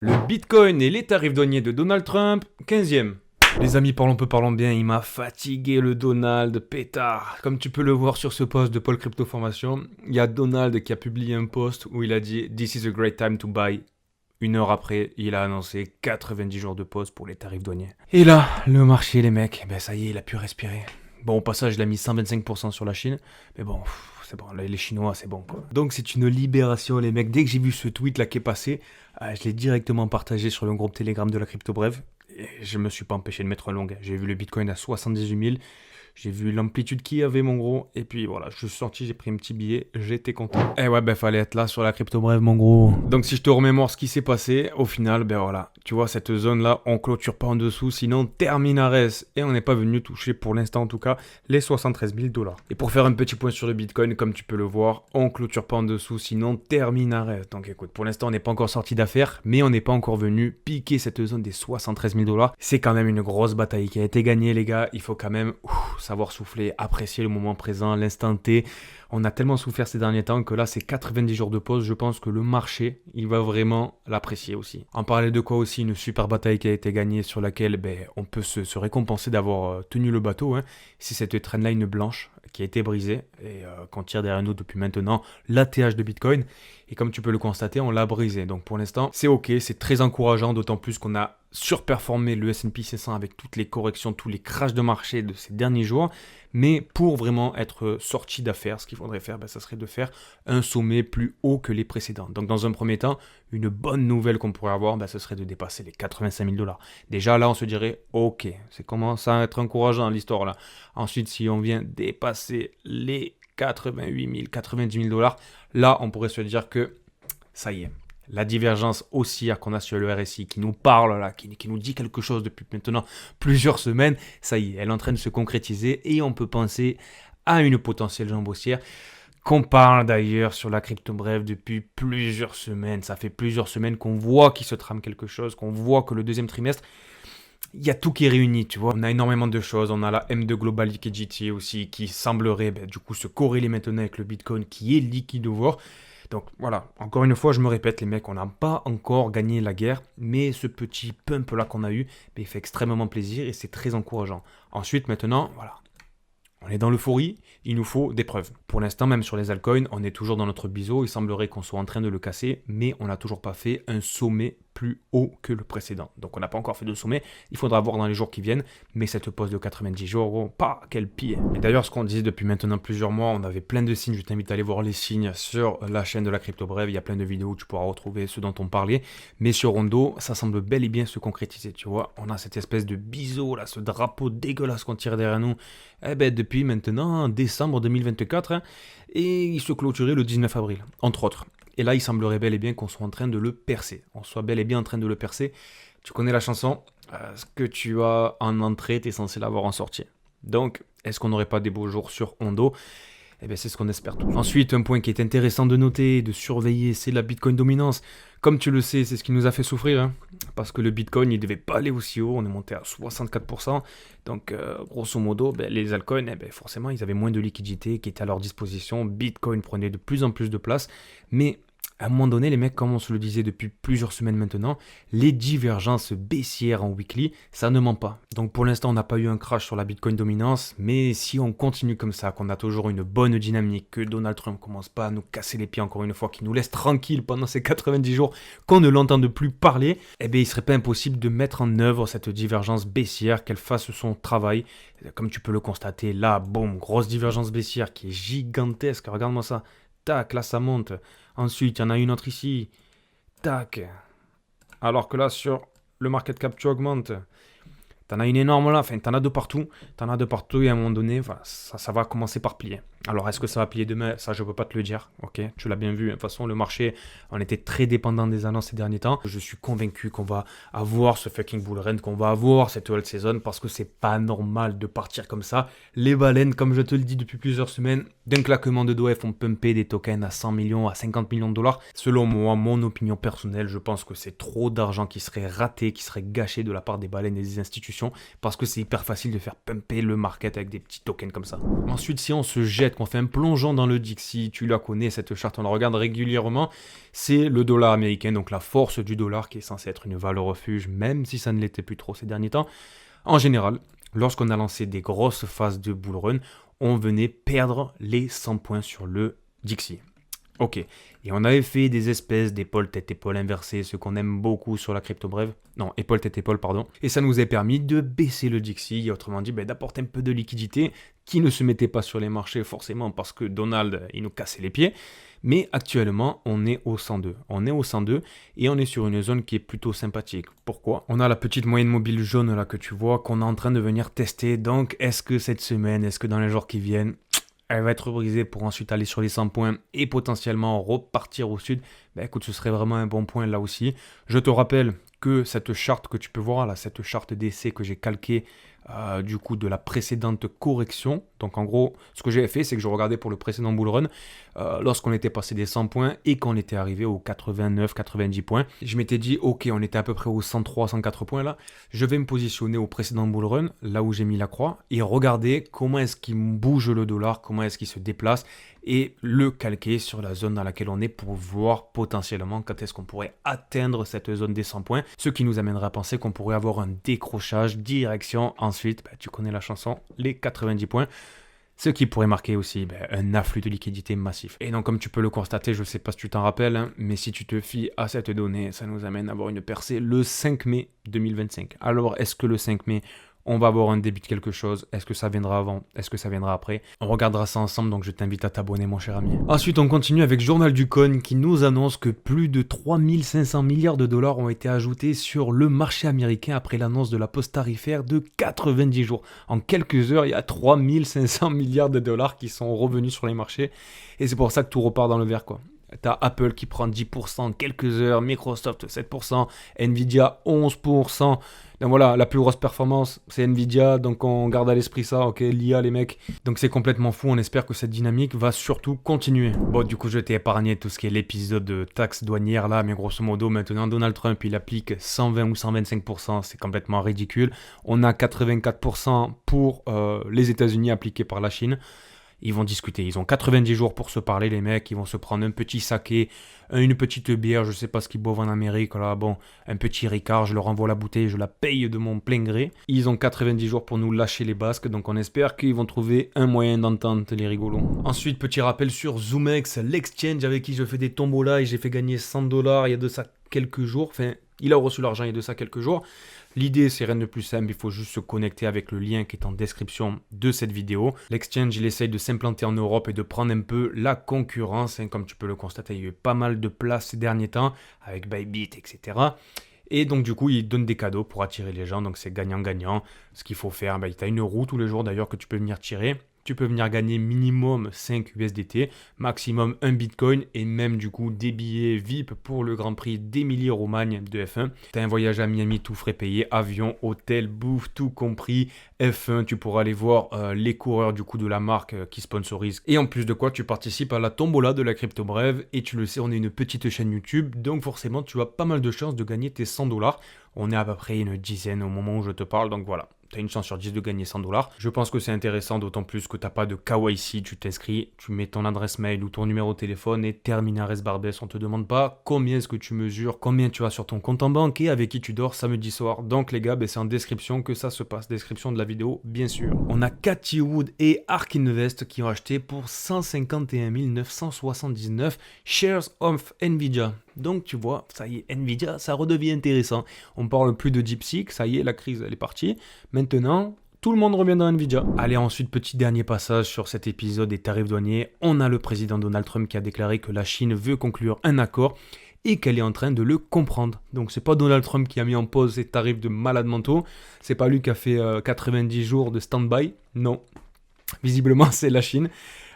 Le Bitcoin et les tarifs douaniers de Donald Trump, 15e. Les amis, parlons peu, parlons bien, il m'a fatigué le Donald, pétard. Comme tu peux le voir sur ce post de Paul Crypto Formation, il y a Donald qui a publié un post où il a dit "This is a great time to buy". Une heure après, il a annoncé 90 jours de pause pour les tarifs douaniers. Et là, le marché, les mecs, ben ça y est, il a pu respirer. Bon, au passage, il a mis 125% sur la Chine, mais bon, c'est bon, les Chinois, c'est bon, quoi. Donc, c'est une libération, les mecs. Dès que j'ai vu ce tweet-là qui est passé, je l'ai directement partagé sur le groupe Telegram de la Crypto Brève, et je me suis pas empêché de mettre un long. J'ai vu le Bitcoin à 78 000, j'ai vu l'amplitude qu'il y avait, mon gros, et puis voilà, je suis sorti, j'ai pris un petit billet, j'étais content. Et ouais, ben fallait être là sur la Crypto Brève, mon gros. Donc, si je te remémore ce qui s'est passé, au final, ben voilà, tu vois, cette zone-là, on clôture pas en dessous, sinon terminares. Et on n'est pas venu toucher, pour l'instant en tout cas, les 73 000 $. Et pour faire un petit point sur le Bitcoin, comme tu peux le voir, on clôture pas en dessous, sinon terminares. Donc écoute, pour l'instant, on n'est pas encore sorti d'affaires, mais on n'est pas encore venu piquer cette zone des 73 000 $. C'est quand même une grosse bataille qui a été gagnée, les gars. Il faut quand même savoir souffler, apprécier le moment présent, l'instant T. On a tellement souffert ces derniers temps que là, c'est 90 jours de pause. Je pense que le marché, il va vraiment l'apprécier aussi. En parler de quoi aussi, une super bataille qui a été gagnée sur laquelle on peut se récompenser d'avoir tenu le bateau. C'est cette trendline blanche qui a été brisée et qu'on tire derrière nous depuis maintenant l'ATH de Bitcoin. Et comme tu peux le constater, on l'a brisé. Donc pour l'instant, c'est ok, c'est très encourageant, d'autant plus qu'on a surperformé le S&P 500 avec toutes les corrections, tous les crashs de marché de ces derniers jours. Mais pour vraiment être sorti d'affaires, ce qu'il faudrait faire, ça serait de faire un sommet plus haut que les précédents. Donc dans un premier temps, une bonne nouvelle qu'on pourrait avoir, ce serait de dépasser les 85 000 $. Déjà là, on se dirait, ok, c'est commence à être encourageant l'histoire là. Ensuite, si on vient dépasser les 88 000, 90 000 $, là, on pourrait se dire que ça y est. La divergence haussière qu'on a sur le RSI qui nous parle là, qui nous dit quelque chose depuis maintenant plusieurs semaines, ça y est, elle est en train de se concrétiser et on peut penser à une potentielle jambe haussière qu'on parle d'ailleurs sur la crypto brève depuis plusieurs semaines. Ça fait plusieurs semaines qu'on voit qu'il se trame quelque chose, qu'on voit que le deuxième trimestre, il y a tout qui est réuni, tu vois. On a énormément de choses. On a la M2 Global Liquidity aussi qui semblerait du coup se corréler maintenant avec le Bitcoin qui est liquide over. Donc voilà, encore une fois, je me répète, les mecs, on n'a pas encore gagné la guerre, mais ce petit pump là qu'on a eu, il fait extrêmement plaisir et c'est très encourageant. Ensuite, maintenant, voilà, on est dans l'euphorie, il nous faut des preuves. Pour l'instant, même sur les altcoins, on est toujours dans notre biseau, il semblerait qu'on soit en train de le casser, mais on n'a toujours pas fait un sommet plus haut que le précédent. Donc on n'a pas encore fait de sommet, il faudra voir dans les jours qui viennent, mais cette pause de 90 jours, oh, pas quel pied. Et d'ailleurs, ce qu'on disait depuis maintenant plusieurs mois, on avait plein de signes, je t'invite à aller voir les signes sur la chaîne de la Crypto Brève, il y a plein de vidéos où tu pourras retrouver ce dont on parlait, mais sur Rondo, ça semble bel et bien se concrétiser, tu vois. On a cette espèce de biseau là, ce drapeau dégueulasse qu'on tire derrière nous, depuis maintenant décembre 2024, et il se clôturait le 19 avril, entre autres. Et là, il semblerait bel et bien qu'on soit en train de le percer. On soit bel et bien en train de le percer. Tu connais la chanson, ce que tu as en entrée, tu es censé l'avoir en sortie. Donc, est-ce qu'on n'aurait pas des beaux jours sur Hondo ? C'est ce qu'on espère tous. Ensuite, un point qui est intéressant de noter, de surveiller, c'est la Bitcoin dominance. Comme tu le sais, c'est ce qui nous a fait souffrir. Parce que le Bitcoin, il ne devait pas aller aussi haut. On est monté à 64%. Donc, grosso modo, les altcoins, forcément, ils avaient moins de liquidités qui étaient à leur disposition. Bitcoin prenait de plus en plus de place. Mais à un moment donné, les mecs, comme on se le disait depuis plusieurs semaines maintenant, les divergences baissières en weekly, ça ne ment pas. Donc pour l'instant, on n'a pas eu un crash sur la Bitcoin dominance, mais si on continue comme ça, qu'on a toujours une bonne dynamique, que Donald Trump commence pas à nous casser les pieds encore une fois, qu'il nous laisse tranquille pendant ces 90 jours, qu'on ne l'entende plus parler, il serait pas impossible de mettre en œuvre cette divergence baissière, qu'elle fasse son travail. Comme tu peux le constater, là, boum, grosse divergence baissière qui est gigantesque, regarde-moi ça. Tac, là ça monte. Ensuite, il y en a une autre ici. Tac. Alors que là, sur le market cap, tu augmentes. T'en as une énorme là, t'en as de partout. T'en as de partout et à un moment donné, ça va commencer par plier. Alors, est-ce que ça va plier demain ? Ça, je peux pas te le dire. Ok, tu l'as bien vu. De toute façon, le marché, on était très dépendant des annonces ces derniers temps. Je suis convaincu qu'on va avoir ce fucking bull run, qu'on va avoir cette hold season parce que c'est pas normal de partir comme ça. Les baleines, comme je te le dis depuis plusieurs semaines, d'un claquement de doigts, font pumper des tokens à 100 millions, à 50 millions de dollars. Selon moi, mon opinion personnelle, je pense que c'est trop d'argent qui serait raté, qui serait gâché de la part des baleines et des institutions parce que c'est hyper facile de faire pumper le market avec des petits tokens comme ça. Ensuite, si on se jette jette, qu'on fait un plongeon dans le Dixie, tu la connais cette charte, on la regarde régulièrement, c'est le dollar américain, donc la force du dollar qui est censée être une valeur refuge, même si ça ne l'était plus trop ces derniers temps. En général, lorsqu'on a lancé des grosses phases de bull run, on venait perdre les 100 points sur le Dixie. Ok, et on avait fait des espèces d'épaule tête-épaule inversées, ce qu'on aime beaucoup sur la crypto brève. Non, épaule tête-épaule, pardon. Et ça nous a permis de baisser le Dixie, autrement dit, d'apporter un peu de liquidité qui ne se mettait pas sur les marchés forcément parce que Donald, il nous cassait les pieds. Mais actuellement, on est au 102. On est au 102 et on est sur une zone qui est plutôt sympathique. Pourquoi ? On a la petite moyenne mobile jaune là que tu vois qu'on est en train de venir tester. Donc, est-ce que cette semaine, est-ce que dans les jours qui viennent, elle va être brisée pour ensuite aller sur les 100 points et potentiellement repartir au sud. Écoute, ce serait vraiment un bon point là aussi. Je te rappelle que cette charte que tu peux voir là, cette charte d'essai que j'ai calquée du coup de la précédente correction. Donc en gros, ce que j'avais fait, c'est que je regardais pour le précédent bull run lorsqu'on était passé des 100 points et qu'on était arrivé aux 89-90 points. Je m'étais dit, ok, on était à peu près aux 103-104 points là. Je vais me positionner au précédent bull run, là où j'ai mis la croix, et regarder comment est-ce qu'il bouge le dollar, comment est-ce qu'il se déplace, et le calquer sur la zone dans laquelle on est pour voir potentiellement quand est-ce qu'on pourrait atteindre cette zone des 100 points, ce qui nous amènerait à penser qu'on pourrait avoir un décrochage direction, ensuite, tu connais la chanson, les 90 points, ce qui pourrait marquer aussi un afflux de liquidité massif. Et donc comme tu peux le constater, je ne sais pas si tu t'en rappelles, mais si tu te fies à cette donnée, ça nous amène à avoir une percée le 5 mai 2025. Alors est-ce que le 5 mai, on va avoir un début de quelque chose? Est-ce que ça viendra avant? Est-ce que ça viendra après? On regardera ça ensemble, donc je t'invite à t'abonner mon cher ami. Ensuite, on continue avec Journal du Coin qui nous annonce que plus de 3500 milliards de dollars ont été ajoutés sur le marché américain après l'annonce de la pause tarifaire de 90 jours. En quelques heures, il y a 3500 milliards de dollars qui sont revenus sur les marchés et c'est pour ça que tout repart dans le vert, quoi. T'as Apple qui prend 10% en quelques heures, Microsoft 7%, Nvidia 11%. Donc voilà, la plus grosse performance, c'est Nvidia, donc on garde à l'esprit ça, ok, l'IA les mecs. Donc c'est complètement fou, on espère que cette dynamique va surtout continuer. Bon, du coup, je t'ai épargné tout ce qui est l'épisode de taxe douanière là, mais grosso modo, maintenant Donald Trump, il applique 120 ou 125%, c'est complètement ridicule. On a 84% pour les États-Unis appliqués par la Chine. Ils vont discuter, ils ont 90 jours pour se parler les mecs, ils vont se prendre un petit saké, une petite bière, je sais pas ce qu'ils boivent en Amérique, là, bon, un petit Ricard, je leur envoie la bouteille, je la paye de mon plein gré. Ils ont 90 jours pour nous lâcher les basques, donc on espère qu'ils vont trouver un moyen d'entente, les rigolos. Ensuite, petit rappel sur ZoomX, l'exchange avec qui je fais des tombolas et j'ai fait gagner 100 dollars il y a de ça quelques jours, enfin, il a reçu l'argent il y a de ça quelques jours. L'idée, c'est rien de plus simple, il faut juste se connecter avec le lien qui est en description de cette vidéo. L'exchange, il essaye de s'implanter en Europe et de prendre un peu la concurrence. Comme tu peux le constater, il y a eu pas mal de places ces derniers temps, avec Bybit, etc. Et donc du coup, il donne des cadeaux pour attirer les gens, donc c'est gagnant-gagnant. Ce qu'il faut faire, tu as une roue tous les jours d'ailleurs que tu peux venir tirer. Tu peux venir gagner minimum 5 USDT, maximum 1 Bitcoin et même du coup des billets VIP pour le Grand Prix d'Émilie-Romagne de F1. Tu as un voyage à Miami tout frais payé, avion, hôtel, bouffe, tout compris. F1, tu pourras aller voir les coureurs du coup de la marque qui sponsorise. Et en plus de quoi, tu participes à la tombola de la crypto brève. Et tu le sais, on est une petite chaîne YouTube, donc forcément tu as pas mal de chances de gagner tes 100 dollars. On est à peu près une dizaine au moment où je te parle, donc voilà. Tu as une chance sur 10 de gagner 100 dollars. Je pense que c'est intéressant, d'autant plus que tu n'as pas de KYC. Tu t'inscris, tu mets ton adresse mail ou ton numéro de téléphone et terminé à Resbarbès. On ne te demande pas combien est-ce que tu mesures, combien tu as sur ton compte en banque et avec qui tu dors samedi soir. Donc les gars, c'est en description que ça se passe. Description de la vidéo, bien sûr. On a Cathy Wood et Ark Invest qui ont acheté pour 151 979 shares of Nvidia. Donc tu vois, ça y est, Nvidia, ça redevient intéressant. On parle plus de DeepSeek, ça y est, la crise elle est partie. Maintenant, tout le monde revient dans Nvidia. Allez, ensuite, petit dernier passage sur cet épisode des tarifs douaniers. On a le président Donald Trump qui a déclaré que la Chine veut conclure un accord et qu'elle est en train de le comprendre. Donc c'est pas Donald Trump qui a mis en pause ces tarifs de malades mentaux. C'est pas lui qui a fait 90 jours de stand-by. Non. Visiblement, c'est la Chine.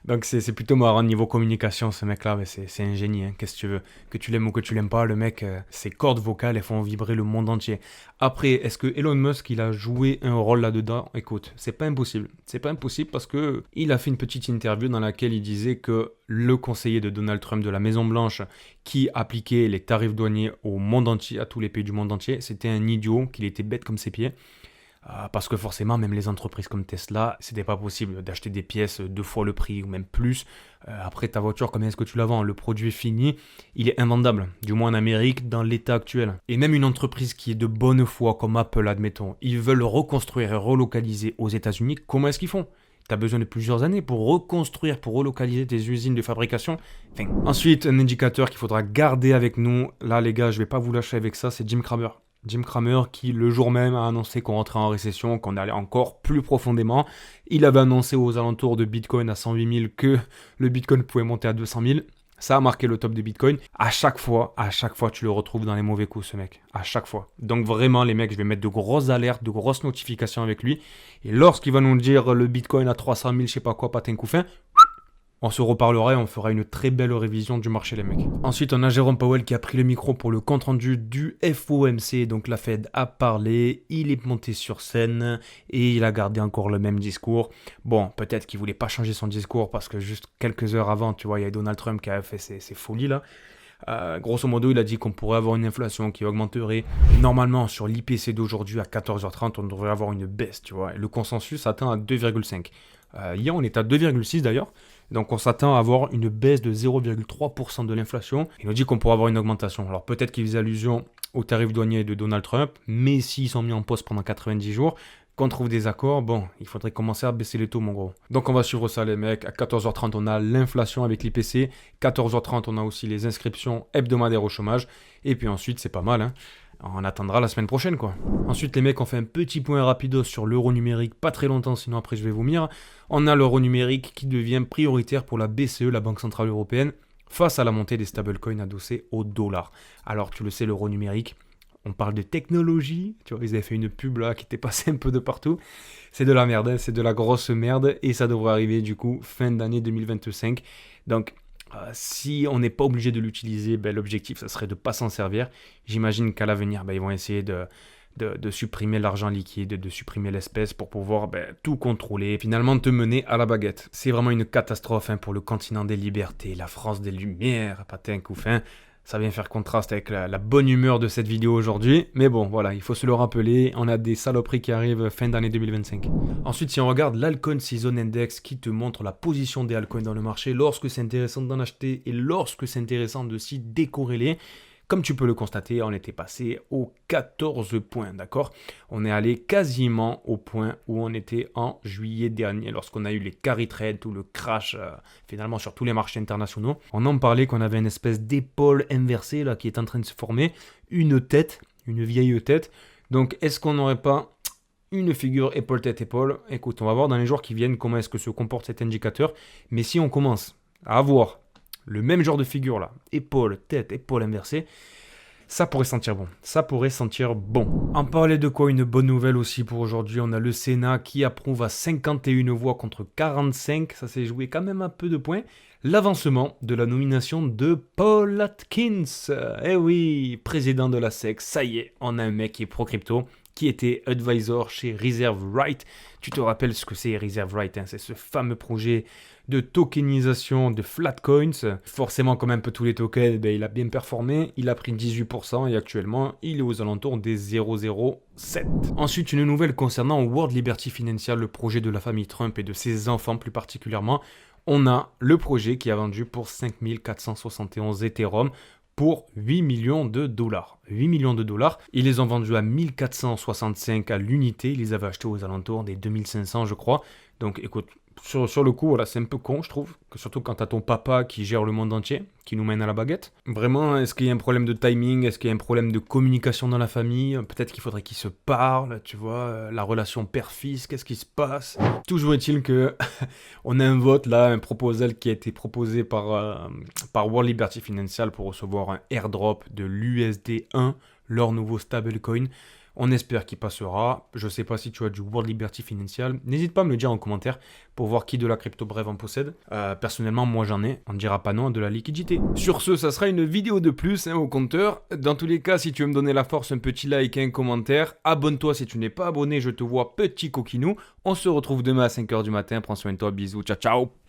Donc c'est plutôt marrant niveau communication, ce mec-là, c'est un génie, hein. Qu'est-ce que tu veux? Que tu l'aimes ou que tu l'aimes pas, le mec, ses cordes vocales, elles font vibrer le monde entier. Après, est-ce que Elon Musk, il a joué un rôle là-dedans? Écoute, c'est pas impossible. C'est pas impossible parce que il a fait une petite interview dans laquelle il disait que le conseiller de Donald Trump de la Maison-Blanche qui appliquait les tarifs douaniers au monde entier, à tous les pays du monde entier, c'était un idiot, qu'il était bête comme ses pieds. Parce que forcément, même les entreprises comme Tesla, c'était pas possible d'acheter des pièces 2 fois le prix ou même plus. Après, ta voiture, combien est-ce que tu la vends? Le produit est fini, il est invendable, du moins en Amérique, dans l'état actuel. Et même une entreprise qui est de bonne foi, comme Apple, admettons, ils veulent reconstruire et relocaliser aux États-Unis, comment est-ce qu'ils font? Tu as besoin de plusieurs années pour reconstruire, pour relocaliser tes usines de fabrication. Enfin. Ensuite, un indicateur qu'il faudra garder avec nous. Là, les gars, je vais pas vous lâcher avec ça, c'est Jim Cramer. Jim Cramer qui, le jour même, a annoncé qu'on rentrait en récession, qu'on allait encore plus profondément. Il avait annoncé aux alentours de Bitcoin à 108 000 que le Bitcoin pouvait monter à 200 000. Ça a marqué le top de Bitcoin. À chaque fois, tu le retrouves dans les mauvais coups, ce mec. À chaque fois. Donc vraiment, les mecs, je vais mettre de grosses alertes, de grosses notifications avec lui. Et lorsqu'il va nous dire le Bitcoin à 300 000, je sais pas quoi, patin couffin, on se reparlera et on fera une très belle révision du marché, les mecs. Ensuite, on a Jérôme Powell qui a pris le micro pour le compte-rendu du FOMC. Donc la Fed a parlé, il est monté sur scène et il a gardé encore le même discours. Bon, peut-être qu'il voulait pas changer son discours parce que juste quelques heures avant, tu vois, il y a Donald Trump qui a fait ses folies là. Grosso modo, il a dit qu'on pourrait avoir une inflation qui augmenterait. Normalement, sur l'IPC d'aujourd'hui, à 14h30, on devrait avoir une baisse, tu vois. Le consensus atteint à 2,5. Hier, on est à 2,6 d'ailleurs. Donc, on s'attend à avoir une baisse de 0,3% de l'inflation. Il nous dit qu'on pourrait avoir une augmentation. Alors, peut-être qu'il faisait allusion aux tarifs douaniers de Donald Trump, mais s'ils sont mis en pause pendant 90 jours, qu'on trouve des accords, bon, il faudrait commencer à baisser les taux, mon gros. Donc, on va suivre ça, les mecs. À 14h30, on a l'inflation avec l'IPC. 14h30, on a aussi les inscriptions hebdomadaires au chômage. Et puis ensuite, c'est pas mal, hein. On attendra la semaine prochaine, quoi. Ensuite, les mecs, on fait un petit point rapido sur l'euro numérique, pas très longtemps, sinon après je vais vomir. On a l'euro numérique qui devient prioritaire pour la BCE, la Banque Centrale Européenne, face à la montée des stablecoins adossés au dollar. Alors, tu le sais, l'euro numérique, on parle de technologie, tu vois, ils avaient fait une pub là qui était passée un peu de partout. C'est de la merde, hein, c'est de la grosse merde, et ça devrait arriver du coup fin d'année 2025. Donc, si on n'est pas obligé de l'utiliser, ben, l'objectif, ça serait de ne pas s'en servir. J'imagine qu'à l'avenir, ben, ils vont essayer de supprimer l'argent liquide, de supprimer l'espèce pour pouvoir tout contrôler, et finalement te mener à la baguette. C'est vraiment une catastrophe, hein, pour le continent des libertés, la France des Lumières, patin couffin. Ça vient faire contraste avec la bonne humeur de cette vidéo aujourd'hui. Mais bon, voilà, il faut se le rappeler. On a des saloperies qui arrivent fin d'année 2025. Ensuite, si on regarde l'Altcoin Season Index qui te montre la position des altcoins dans le marché, lorsque c'est intéressant d'en acheter et lorsque c'est intéressant de s'y décorréler. Comme tu peux le constater, on était passé aux 14 points, d'accord? On est allé quasiment au point où on était en juillet dernier, lorsqu'on a eu les carry trades ou le crash, finalement, sur tous les marchés internationaux. On en parlait qu'on avait une espèce d'épaule inversée là, qui est en train de se former, une tête, une vieille tête. Donc, est-ce qu'on n'aurait pas une figure épaule-tête-épaule? Écoute, on va voir dans les jours qui viennent comment est-ce que se comporte cet indicateur. Mais si on commence à avoir le même genre de figure là, épaule, tête, épaule inversée, ça pourrait sentir bon. Ça pourrait sentir bon. En parler de quoi, une bonne nouvelle aussi pour aujourd'hui. On a le Sénat qui approuve à 51 voix contre 45. Ça s'est joué quand même un peu de points. L'avancement de la nomination de Paul Atkins. Eh oui, président de la SEC. Ça y est, on a un mec qui est pro-crypto, qui était advisor chez Reserve Right. Tu te rappelles ce que c'est Reserve Right, hein? C'est ce fameux projet de tokenisation de Flatcoins. Forcément, comme un peu tous les tokens, il a bien performé. Il a pris 18% et actuellement, il est aux alentours des 0,07. Ensuite, une nouvelle concernant World Liberty Financial, le projet de la famille Trump et de ses enfants plus particulièrement. On a le projet qui a vendu pour 5471 Ethereum pour 8 millions de dollars. 8 millions de dollars. Ils les ont vendus à 1465 à l'unité. Ils les avaient achetés aux alentours des 2500, je crois. Donc, écoute, sur le coup, voilà, c'est un peu con, je trouve. Surtout quand t'as ton papa qui gère le monde entier, qui nous mène à la baguette. Vraiment, est-ce qu'il y a un problème de timing? Est-ce qu'il y a un problème de communication dans la famille? Peut-être qu'il faudrait qu'ils se parlent, tu vois, la relation père-fils, qu'est-ce qui se passe? Toujours est-il que on a un vote là, un proposal qui a été proposé par World Liberty Financial pour recevoir un airdrop de l'USD1, leur nouveau stablecoin. On espère qu'il passera. Je ne sais pas si tu as du World Liberty Financial. N'hésite pas à me le dire en commentaire pour voir qui de la crypto brève en possède. Personnellement, moi j'en ai. On ne dira pas non à de la liquidité. Sur ce, ça sera une vidéo de plus, hein, au compteur. Dans tous les cas, si tu veux me donner la force, un petit like et un commentaire. Abonne-toi si tu n'es pas abonné. Je te vois, petit coquinou. On se retrouve demain à 5h du matin. Prends soin de toi. Bisous. Ciao, ciao.